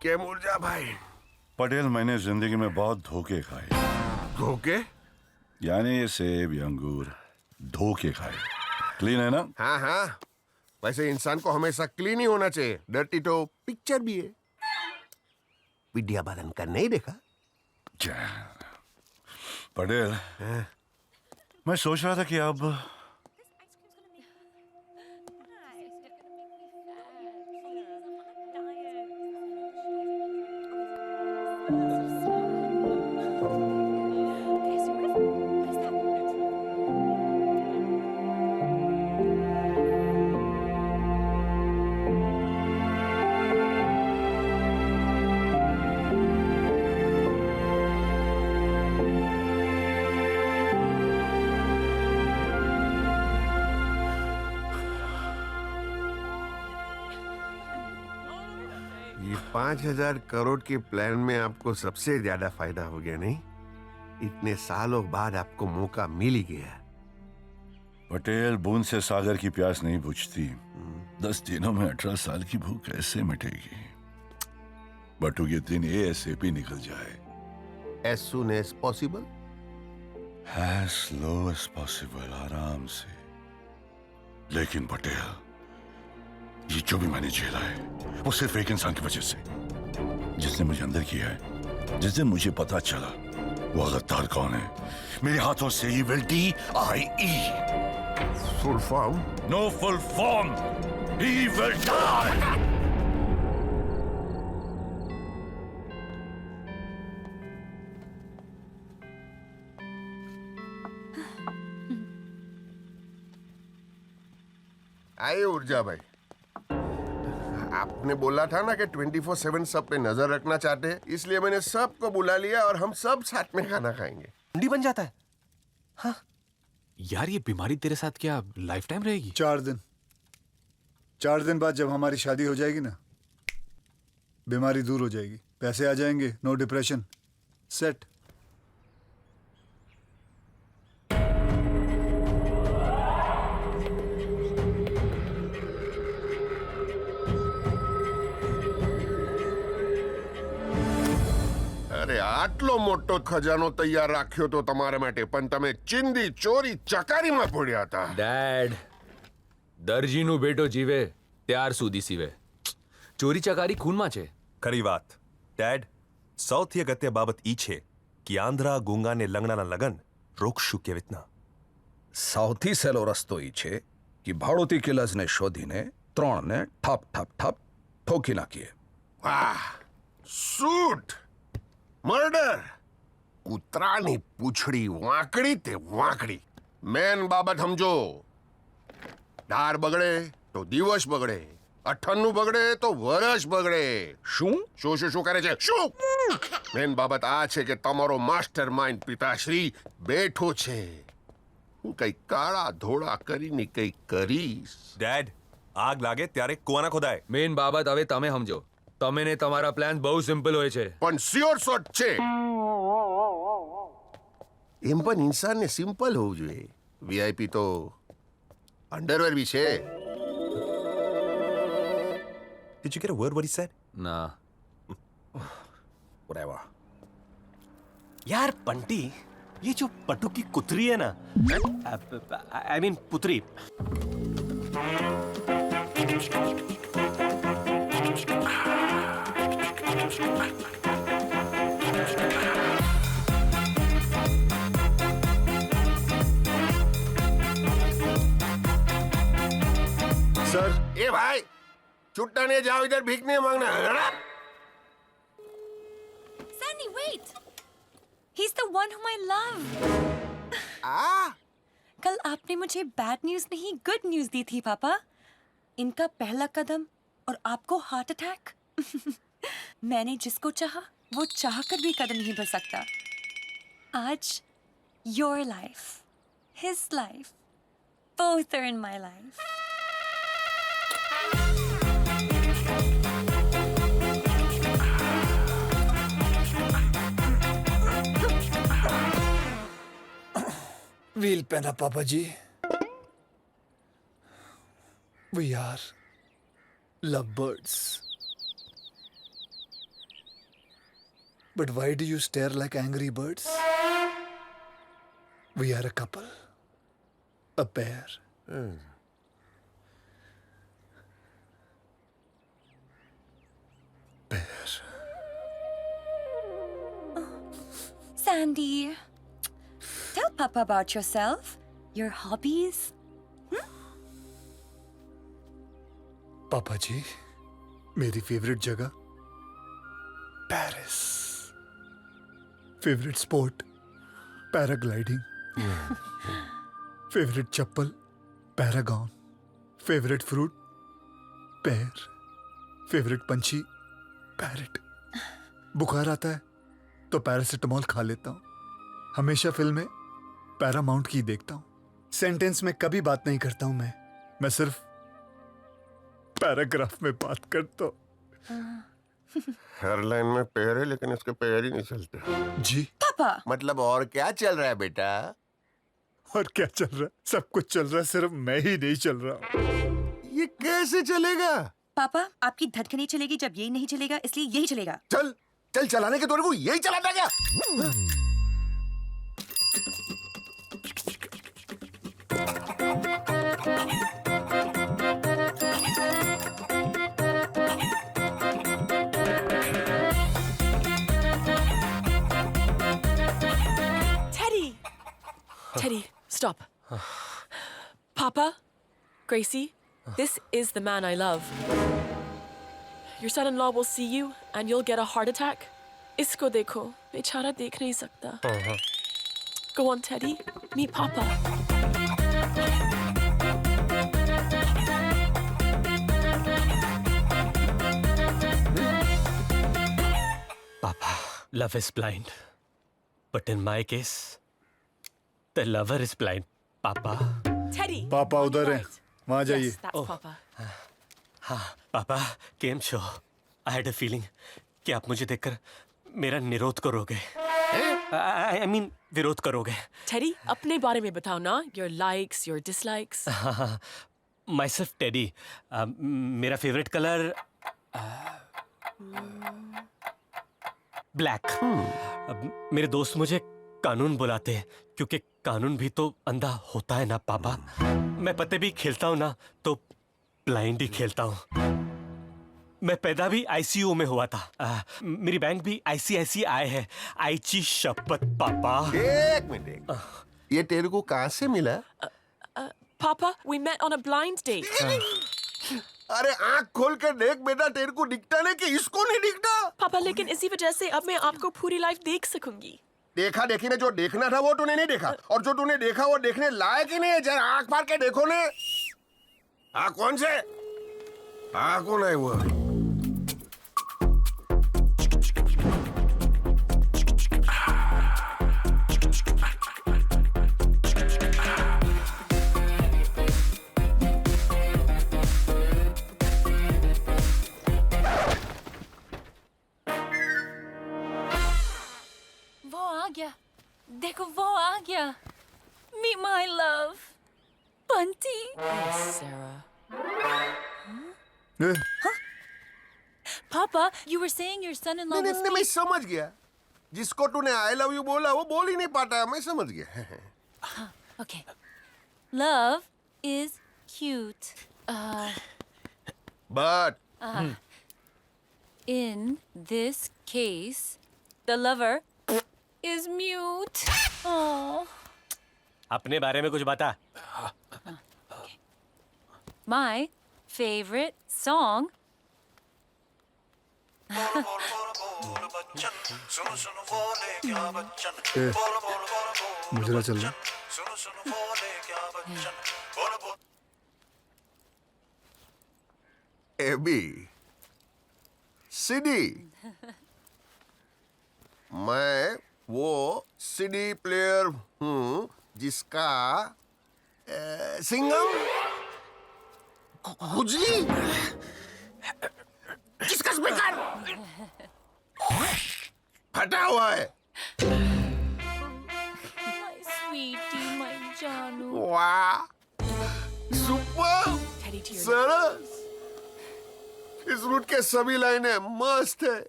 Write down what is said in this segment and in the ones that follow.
केम ऊर्जा भाई? पटेल, मैंने जिंदगी में बहुत धोखे खाए। धोखे? यानी ये सेब या अंगूर धोखे खाए। क्लीन है ना? हाँ हाँ, वैसे इंसान को हमेशा क्लीन ही होना चाहिए। डर्टी तो पिक्चर भी है। विद्या बालन का नहीं देखा? पटेल, मैं सोच रहा था कि अब ये 5,000 करोड़ के प्लान में आपको सबसे ज्यादा फायदा हो गया नहीं? इतने सालों बाद आपको मौका मिल ही गया। पटेल, बूंद से सागर की प्यास नहीं बुझती। 10 दिनों में 18 साल की भूख कैसे मिटेगी? बटू ये दिन ASAP निकल जाए। As soon as possible? As slow as possible, आराम से। लेकिन पटेल, ये जो भी मैंने झेला है वो सिर्फ एक इंसान की वजह से, जिसने मुझे अंदर किया है। जिस दिन मुझे पता चला वो गद्दार कौन है, मेरे हाथों से ही will die। Full form? No full form. He will die. आइए ऊर्जा भाई, आपने बोला था ना कि 24/7 सब पे नजर रखना चाहते हैं, इसलिए मैंने सबको बुला लिया और हम सब साथ में खाना खाएंगे। मंडी बन जाता है। हाँ यार, ये बीमारी तेरे साथ क्या लाइफ टाइम रहेगी? 4 दिन बाद जब हमारी शादी हो जाएगी ना, बीमारी दूर हो जाएगी, पैसे आ जाएंगे, नो डिप्रेशन, सेट। અરે આટલો મોટો ખજાનો તૈયાર રાખ્યો તો તમારા માટે, પણ તમે ચિંદી ચોરી ચકારીમાં પડ્યા હતા. ડેડ, દરજીનું બેટો જીવે ત્યાર સુધી સીવે. ચોરી ચકારી ખૂનમાં છે. ખરી વાત. ડેડ, સૌથી અગત્ય બાબત ઈ છે કે આંધ્રા ગુંગા ને લંગડાના લગન રોકશું કેવી રીતના. સૌથી સહેલો રસ્તો ઈ છે કે ભાડોતી કિલર્સને શોધીને 3ને ઠપ ઠપ ઠપ ઠોકી નાખીએ. વાહ, શૂટ, મર્ડર. કૂતરાની પૂંછડી વાંકડી તે વાંકડી. મેન બાબત સમજો. ધાર બગડે તો દિવસ બગડે, અઠન્નું બગડે તો વરસ બગડે. શું શું શું શું કરે છે? શું? મેન બાબત આ છે કે તમારો માસ્ટર માઇન્ડ પિતાશ્રી બેઠો છે. હું કઈ કાળા ધોળા કરીને કઈ કરીશ. ડેડ, આગ લાગે ત્યારે કુવાના ખોદાય. મેઇન બાબત હવે તમે સમજો. તમે ને તમારા પ્લાન બહુ સિમ્પલ હોય છે. પણ સ્યોર શોટ છે. એમ પણ ઇન્સાનને સિમ્પલ હોવું જોઈએ. VIP તો અંડરવેર બી છે. Did you get a word what he said? ના. whatever. यार बंटी, ये जो पट्टू की कुतरी है ना, आई मीन पुतरी, सर, ए भाई, छुट्टा नहीं जाओ, इधर भीख नहीं मांगना. Sunny, wait! He's the one whom I love. कल आपने मुझे बैड न्यूज नहीं गुड न्यूज दी थी पापा. इनका पहला कदम और आपको हार्ट अटैक. मैंने जिसको चाहा वो चाह कर भी कदम नहीं बढ़ सकता. आज your life, his life, both are in my life. Wheel पहना पापा जी. We are lovebirds. But why do you stare like angry birds? We are a couple. A pair. Pair. Sandy, tell Papa about yourself, your hobbies. पापा जी, मेरी favourite जगह Paris. Favourite sport paragliding. Favourite चप्पल Paragon. Favourite fruit pear. Favourite पंछी parrot. बुखार आता है तो paracetamol खा लेता हूँ। हमेशा फिल्म में पैरामाउंट की देखता हूँ। सेंटेंस में कभी बात नहीं करता हूँ मैं सिर्फ पैराग्राफ में बात करता हूँ। हर लाइन में पैर है लेकिन इसके पैर ही नहीं चलते। जी Papa, मतलब और क्या चल रहा है बेटा? और क्या चल रहा है? सब कुछ चल रहा है, सिर्फ मैं ही नहीं चल रहा। ये कैसे चलेगा? पापा, आपकी धड़कनें चलेगी जब ये नहीं चलेगा, इसलिए यही चलेगा। चल चल चलाने के दौरे को यही चलाता क्या? Teddy, stop. Papa, Gracie, this is the man I love. Your son-in-law will see you and you'll get a heart attack. Isko dekho, bechara dekh nahi sakta. Go on, Teddy. Meet Papa. Papa, love is blind. But in my case, the lover is blind, Papa. Teddy. पापा उधर हैं, वहाँ जाइए। Yes, that's Papa. हाँ, पापा, केम show. I had a feeling कि आप मुझे देखकर मेरा निरोध करोगे। I mean, विरोध करोगे। Teddy, अपने बारे में बताओ ना. Your likes, your dislikes. Myself, Teddy. मेरा फेवरेट कलर ब्लैक। मेरे दोस्त मुझे कानून बुलाते हैं क्योंकि कानून भी तो अंधा होता है ना पापा। मैं पत्ते भी खेलता हूँ ना तो ब्लाइंड ही खेलता हूँ। मैं पैदा भी आईसीयू में हुआ था। मेरी बैंक भी ICICI है। आईची शपथ पापा। एक मिनट, ये तेरे को कहाँ से मिला? Papa, we met on a blind date. अरे आँख खोल कर देख बेटा, तेरे को दिखता नहीं कि इसको नहीं दिखता? पापा, लेकिन इसी वजह से अब मैं आपको पूरी लाइफ देख सकूंगी। देखा देखी में जो देखना था वो तूने नहीं देखा, और जो तूने देखा वो देखने लायक ही नहीं है। जरा आँख मार के देखो ने। कौन से? कौन है वो? वो आ गया, देखो वो आ गया। Meet my love, Bunty. Sarah. A, Papa, you were saying your son-in-law was... नहीं, मैं समझ गया। जिसको तूने आई लव यू बोला वो बोल ही नहीं पाता। मैं समझ गया। Okay. Love is cute. But In this case, the lover is mute. Oh. अपने बारे में कुछ बता। My favorite song. ए, मुजरा चल रहा। एबी सीडी, मैं वो सीडी प्लेयर हूँ जिसका सिंगम खुजली, जिसका स्पीकर फटा हुआ है। My sweetie, my Janu. वाह, सुपर, Teddy to your सरस। इस रूट के सभी लाइनें मस्त है।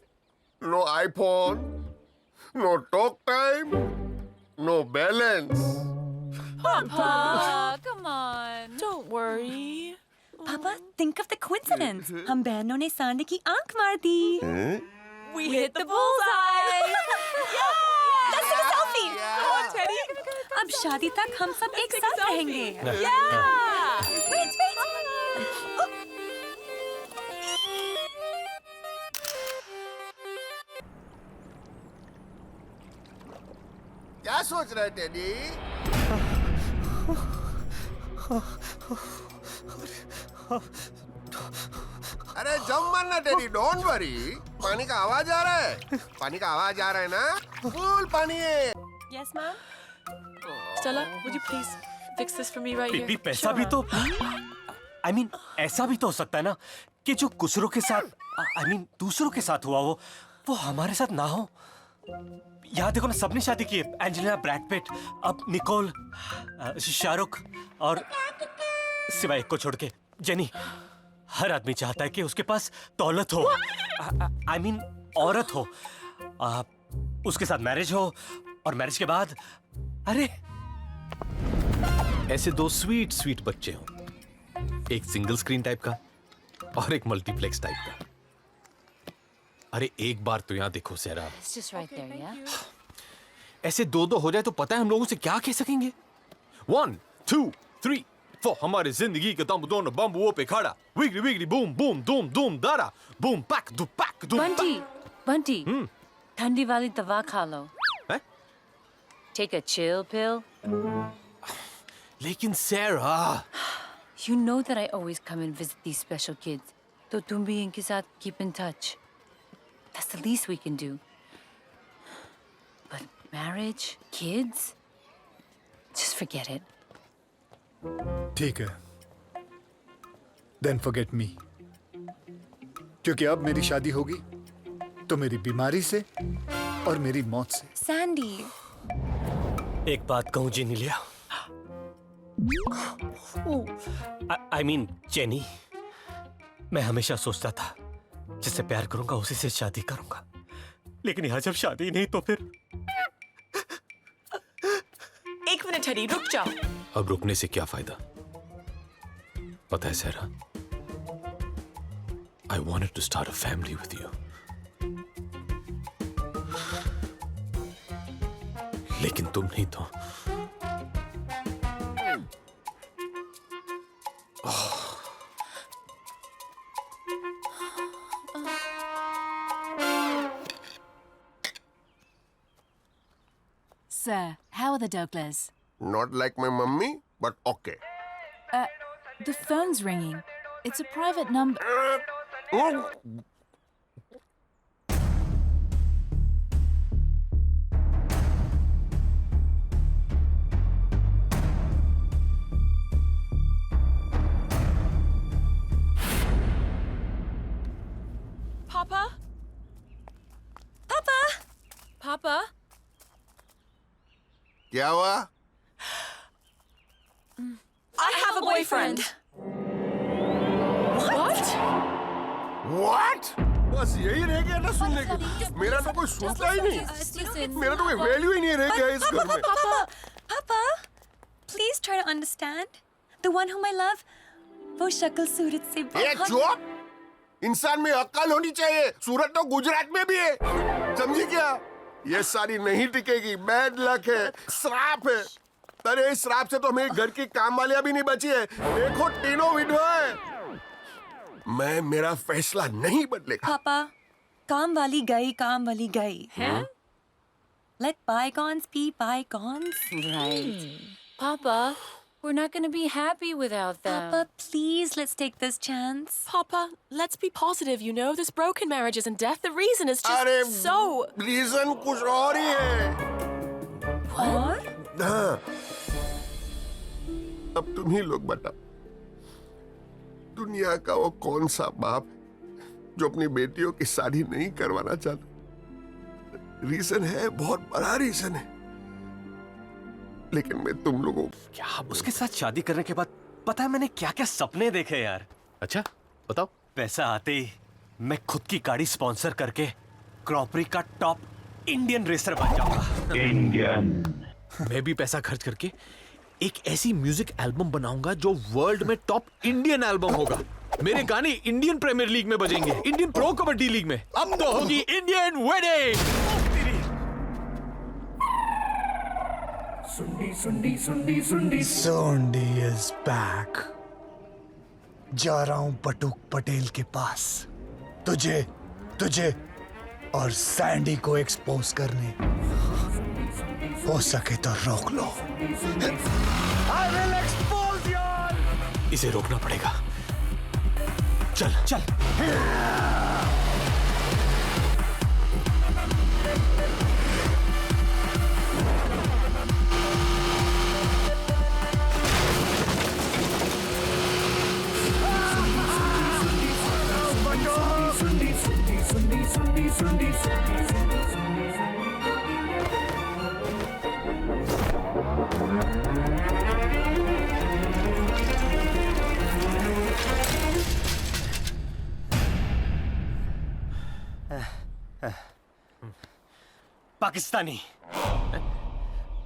No iPhone, no talk time, no balance. Papa, come on. Don't worry. पापा, think of the coincidence. हम बहनों ने सांडे की आंख मार दी. We hit the bullseye. Let's take a selfie. Come on, Teddy. अब शादी तक हम सब एक साथ रहेंगे. Yeah. Wait. क्या सोच रहे टेडी? अरे जम मारना टेडी, डोंट वरी. पानी का आवाज आ रहा है. पानी का आवाज आ रहा है ना? फुल पानी है. Yes, ma'am. Stella, would you please fix this for me right here? बीबी पैसा भी तो I mean ऐसा भी तो हो सकता है ना कि जो दूसरों के साथ I mean दूसरों के साथ हुआ वो हमारे साथ ना हो. यहाँ देखो ना, सबने शादी की है. एंजेलिना, ब्रैड पिट, अब निकोल, शाहरुख और सिवाय एक को छोड़ के जेनी. हर आदमी चाहता है कि उसके पास दौलत हो. I mean औरत हो, उसके साथ मैरिज हो और मैरिज के बाद अरे ऐसे दो स्वीट स्वीट बच्चे हों, एक सिंगल स्क्रीन टाइप का और एक मल्टीप्लेक्स टाइप का. अरे एक बार तो यहाँ देखो सहरा, It's just right there, yeah? ऐसे दो हो जाए तो पता है हम लोगों से क्या कह सकेंगे. 1 2 3 4 हमारी जिंदगी के दम दोनों बम्बुओं पे खड़ा. विगली विगली बूम बूम दूम दूम दारा बूम पैक दूम. Bunty, ठंडी वाली दवा खा लो. हैं? Take a chill pill. लेकिन सहरा, You know that I always come and visit these special kids. तो तुम भी इनके साथ keep in touch. That's the least we can do. But marriage, kids, just forget it. ठीक है. Then forget me. क्योंकि अब मेरी शादी होगी तो मेरी बीमारी से और मेरी मौत से. Sandy. एक बात कहूँ जेनिलिया, I mean जेनी, मैं हमेशा सोचता था जिससे प्यार करूंगा उसी से शादी करूंगा. लेकिन यहाँ जब शादी नहीं तो फिर एक मिनट टेडी, रुक जाओ. अब रुकने से क्या फायदा. पता है सहरा, I wanted to start a family with you. लेकिन तुम नहीं तो. Sir, how are the Douglers? Not like my mummy, but okay. The phone's ringing. It's a private number. Papa? Papa. Papa? क्या हुआ? I have a boyfriend. What? What? बस यही रह गया ना सुनने के. मेरा तो कोई सुनता ही नहीं. मेरा तो कोई वैल्यू ही नहीं रह गया इस घर में. Papa, please try to understand. The one whom I love, वो शक्ल सूरत से ये बहुत. चुप. इंसान में अक्ल होनी चाहिए. सूरत तो गुजरात में भी है. समझी क्या? ये सारी नहीं टिकेगी. बैड लक है, श्राप है. अरे इस श्राप से तो मेरे घर की काम वालियां भी नहीं बची है. देखो तीनों विधवा है. मैं मेरा फैसला नहीं बदलेगा. पापा, काम वाली गई. Huh? Let bygones be bygones. Right. Papa, we're not going to be happy without them. Papa, please, let's take this chance. Papa, let's be positive, you know? This broken marriage isn't death. The reason is अरे just so... reason कुछ और ही है. और? हाँ. अब तुम ही लोग बताओ. दुनिया का वो कौन सा बाप जो अपनी बेटियों की शादी नहीं करवाना चाहता. रीजन है, बहुत बड़ा रीजन है. लेकिन मैं तुम लोगों क्या उसके साथ शादी करने के बाद पता है मैंने क्या क्या सपने देखे यार. अच्छा बताओ. पैसा आते ही मैं खुद की गाड़ी स्पॉन्सर करके क्रॉपरी का टॉप इंडियन रेसर बन जाऊंगा। मैं भी पैसा खर्च करके एक ऐसी म्यूजिक एल्बम बनाऊंगा जो वर्ल्ड में टॉप इंडियन एल्बम होगा। मेरे गाने इंडियन प्रीमियर लीग में बजेंगे, इंडियन प्रो कबड्डी लीग में। अब तो होगी इंडियन वेडिंग। सोंडी इज बैक। जा रहा हूं बटुक पटेल के पास, तुझे और सैंडी को एक्सपोज करने। हो सके तो रोक लो। इसे रोकना पड़ेगा। चल चल।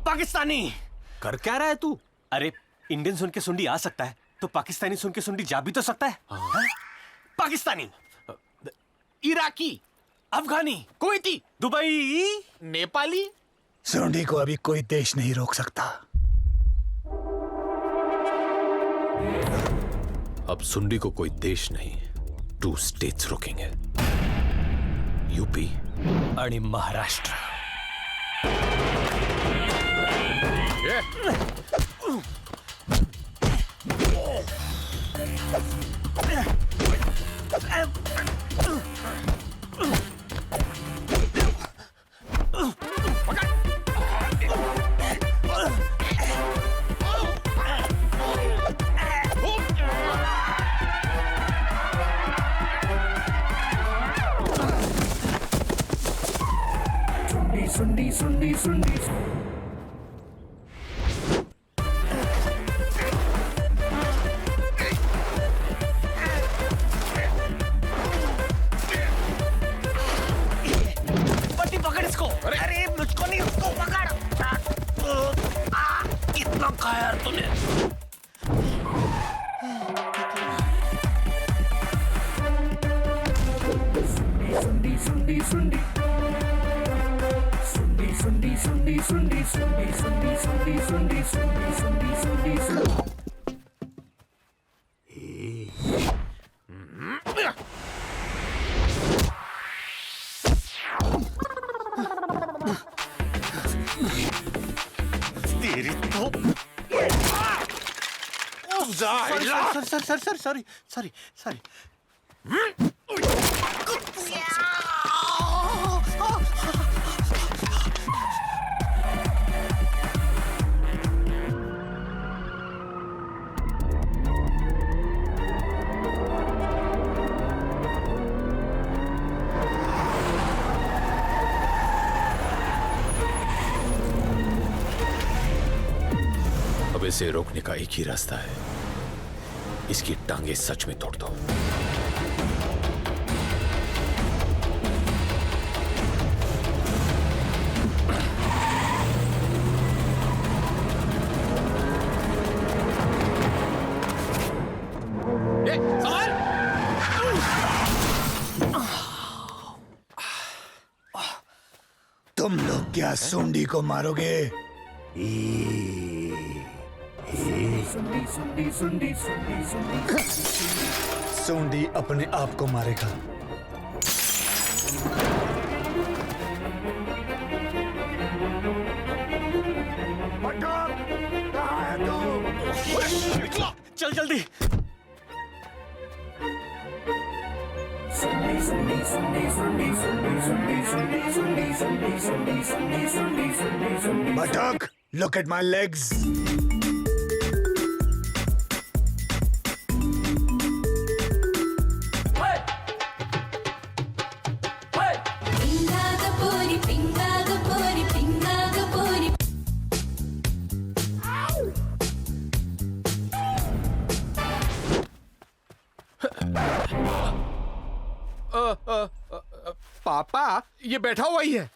पाकिस्तानी कर क्या रहा है तू? अरे इंडियन सुन के सुंडी आ सकता है तो पाकिस्तानी सुन के सुंडी जा भी तो सकता है। हाँ? पाकिस्तानी, इराकी, अफगानी, कुवैती, दुबई, नेपाली। सोंडी को अभी कोई देश नहीं रोक सकता। अब सुंडी को कोई देश नहीं, 2 स्टेट्स रोकेंगे, यूपी आणि महाराष्ट्र। पट्टी पकड़ इसको। अरे मुझको नहीं, उसको पकड़। कितना खाया यार तूने। तेरी तो सॉरी। अब इसे रोकने का एक ही रास्ता है, इसकी टांगे सच में तोड़ दो। तुम लोग क्या सोंडी को मारोगे? सोंडी अपने आप को मारेगा। चल जल्दी। Buttock, look at my legs. पापा, ये बैठा हुआ ही है।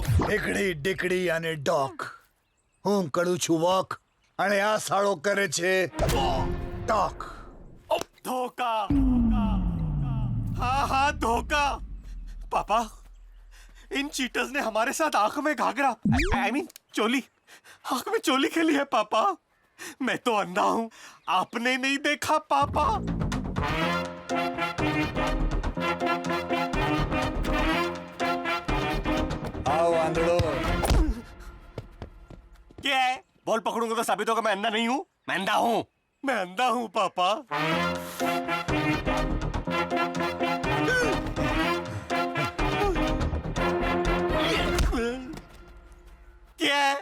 ડીકડી ડીકડી અને ડોક હું કરું છું વોક અને આ સાળો કરે છે ટોક. धोखा हाँ हाँ धोखा पापा इन चीटर्स ने हमारे साथ आंख में घाघरा आई मीन चोली आंख में चोली खेली है पापा. मैं तो अंधा हूँ आपने नहीं देखा पापा. આવો આંધળો. क्या है बॉल पकड़ूंगा तो साबित होगा मैं अंधा नहीं हूँ. मैं अंधा हूँ मैं अंधा हूँ पापा. क्या है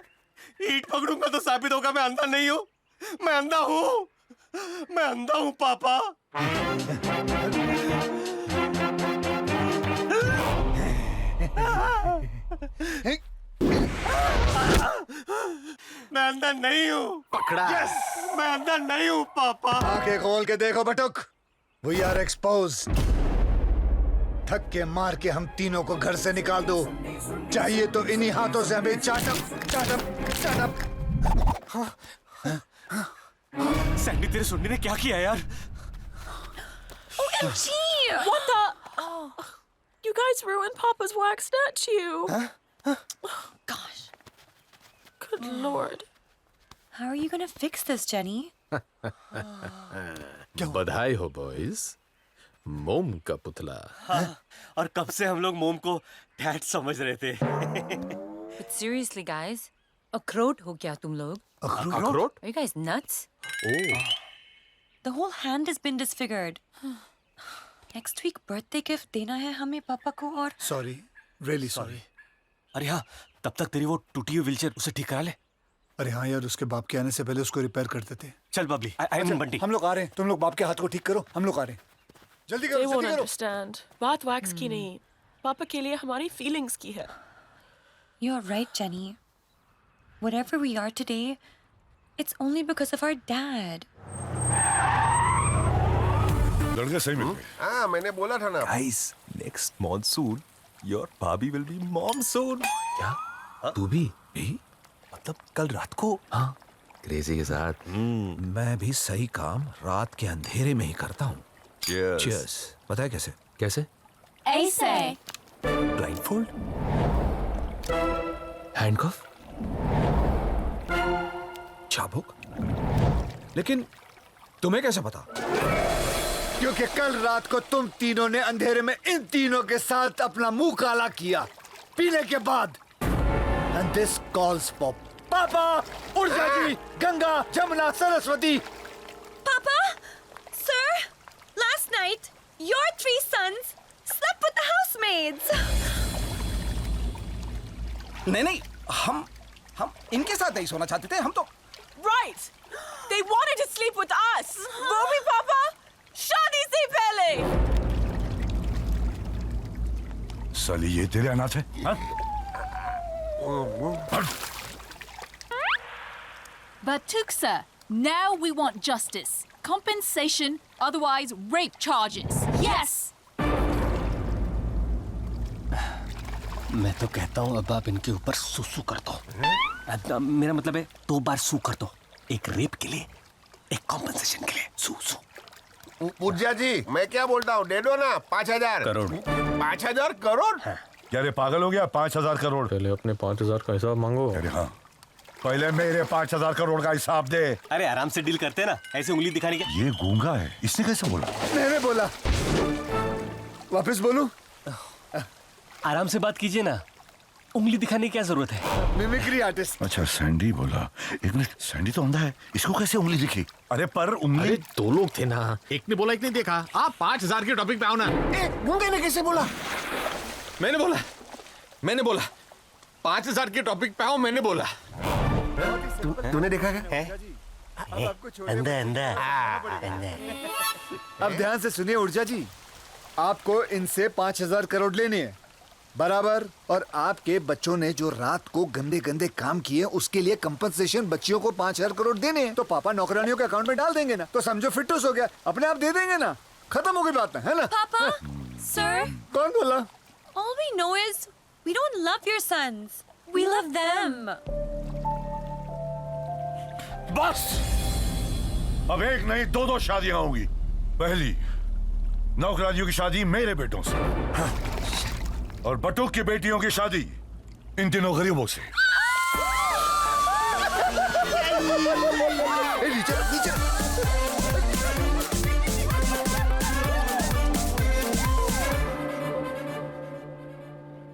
ईट पकड़ूंगा तो साबित होगा मैं अंधा नहीं हूँ. मैं अंधा हूँ मैं अंधा हूँ पापा. मैं अंधा नहीं हूँ. पकड़ा. यस मैं अंधा नहीं हूँ पापा. आंखें खोल के देखो बटुक. We are expose. थक के मार के हम तीनों को घर से निकाल दो. चाहिए तो इन्हीं हाथों से हमें चाटप चाटप चाटप. सैंडी तेरे सुनने ने क्या किया यार. OMG! What the? Oh, you guys ruined Papa's wax statue. Gosh, Good Lord. how are you gonna fix this, Jenny? बधाई हो बॉयज. मोम का पुतला. और कब से हम लोग मोम को डैड समझ रहे थे. But seriously, guys, अखरोट हो क्या तुम लोग? अखरोट. Are you guys nuts? The whole hand has been disfigured. Next week birthday gift देना है हमें पापा को और सॉरी, रियली सॉरी. अरे हाँ तब तक तेरी वो टूटी हुई व्हीलचेयर उसे ठीक करा ले. अरे हाँ यार, उसके बाप के आने से पहले उसको रिपेयर करते थे. चल बबली आई एम बंटी. हम लोग आ रहे हैं. तुम लोग बाप के हाथ को ठीक करो. हम लोग आ रहे हैं. जल्दी They करो, won't जल्दी करो. understand. बात wax की नहीं. पापा के लिए हमारी feelings की है. You're right, Jenny. Whatever we are today, it's only because of our dad. लड़के सही मिल गए. हाँ मैंने बोला था ना. Guys, next monsoon, your bhabhi will be mom soon. क्या तू भी मतलब कल रात को. हाँ, क्रेजी के साथ. मैं भी सही काम रात के अंधेरे में ही करता हूँ. Cheers. Cheers. पता है कैसे? कैसे? ऐसे. Blindfold. हैंडकफ. चाबुक. लेकिन तुम्हें कैसे पता? क्योंकि कल रात को तुम तीनों ने अंधेरे में इन तीनों के साथ अपना मुंह काला किया पीने के बाद. एंड दिस कॉल्स फॉर पापा, ऊर्जा जी, Ganga, Jamuna, Saraswati. Papa, sir, last night your 3 sons slept with the housemaids. नहीं, हम इनके साथ नहीं सोना चाहते थे. हम तो Right. They wanted to sleep with us. वो भी पापा शादी से पहले. साली ये तेरे अनाथ है. हाँ? But Tuksa, now we want justice. Compensation, otherwise rape charges. Yes! मैं तो कहता हूँ अब आप इनके ऊपर सुसु कर दो. मेरा मतलब है 2 बार सू कर दो. एक रेप के लिए एक कॉम्पनसेशन के लिए सू. ऊर्जा जी मैं क्या बोलता हूँ दे दो ना 5,000 करोड़. 5,000 करोड़. क्या रे पागल हो गया? 5,000 करोड़. पहले अपने 5,000 का हिसाब मांगो. अरे हाँ, पहले मेरे 5,000 करोड़ का हिसाब दे. अरे आराम से डील करते हैं ना. ऐसे उंगली दिखाने के. ये गूंगा है, इसने कैसे बोला? मैंने बोला. वापस बोलूं? आराम से बात कीजिए ना. उंगली दिखाने की क्या जरूरत है? Mimicry artist. अच्छा सैंडी बोला. एक मिनट, सैंडी तो अंधा है, इसको कैसे उंगली दिखी? अरे पर उंगली. अरे 2 लोग थे ना. एक ने बोला एक ने देखा. आप 5,000 के टॉपिक पे आओ ना. गूंगे ने कैसे बोला? मैंने बोला 5,000 के टॉपिक पे आओ. मैंने बोला. तूने देखा क्या? अंधा. अब ध्यान से सुनिए ऊर्जा जी, आपको इनसे 5,000 करोड़ लेने हैं बराबर. और आपके बच्चों ने जो रात को गंदे गंदे काम किए उसके लिए कंपनसेशन बच्चियों को 5,000 करोड़ देने हैं. तो पापा नौकरानियों के अकाउंट में डाल देंगे ना. तो समझो फिटूस हो गया. अपने आप दे देंगे ना. खत्म हो गई बात है ना? Papa, sir, कौन बोला? all we know is We don't love your sons. We love them. बस अब एक नहीं दो शादियां होंगी। पहली नौकरानियों की शादी मेरे बेटों से और बटुक की बेटियों की शादी इन तीनों गरीबों से। नीचे नीचे